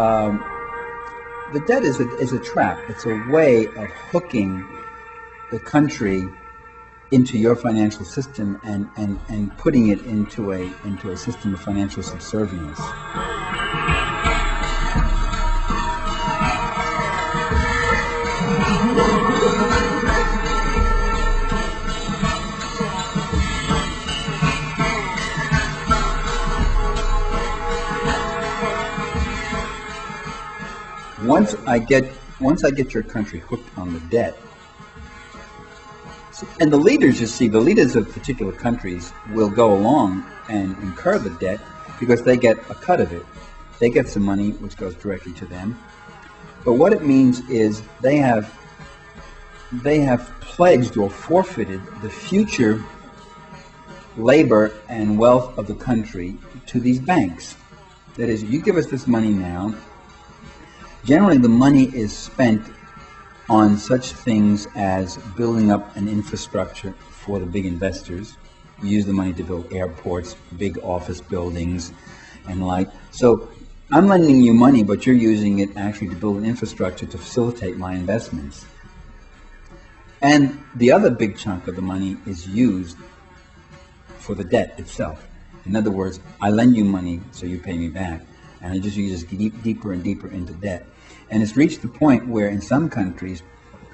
Um, the debt is a trap. It's a way of hooking the country into your financial system and putting it into a system of financial subservience. Once I get your country hooked on the debt, and the leaders, you see, the leaders of particular countries will go along and incur the debt because they get a cut of it. They get some money which goes directly to them. But what it means is they have pledged or forfeited the future labor and wealth of the country to these banks. That is, you give us this money now. Generally, the money is spent on such things as building up an infrastructure for the big investors. We use the money to build airports, big office buildings, and like. So I'm lending you money, but you're using it actually to build an infrastructure to facilitate my investments. And the other big chunk of the money is used for the debt itself. In other words, I lend you money so you pay me back, and you just deeper and deeper into debt. And it's reached the point where in some countries,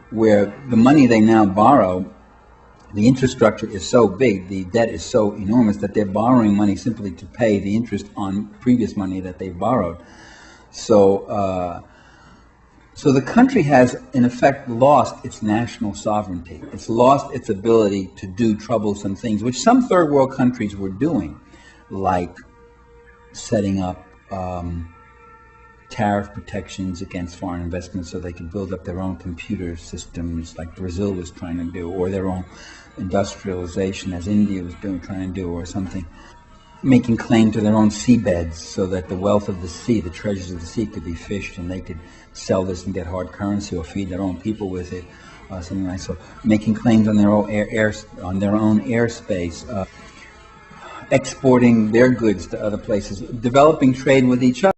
where the money they now borrow, the infrastructure is so big, the debt is so enormous that they're borrowing money simply to pay the interest on previous money that they borrowed. So the country has, in effect, lost its national sovereignty. It's lost its ability to do troublesome things, which some third world countries were doing, like setting up tariff protections against foreign investment so they could build up their own computer systems like Brazil was trying to do, or their own industrialization as India was trying to do, or something. Making claim to their own seabeds so that the wealth of the sea, the treasures of the sea, could be fished and they could sell this and get hard currency or feed their own people with it, something like so. Making claims on their own airspace, exporting their goods to other places, developing trade with each other.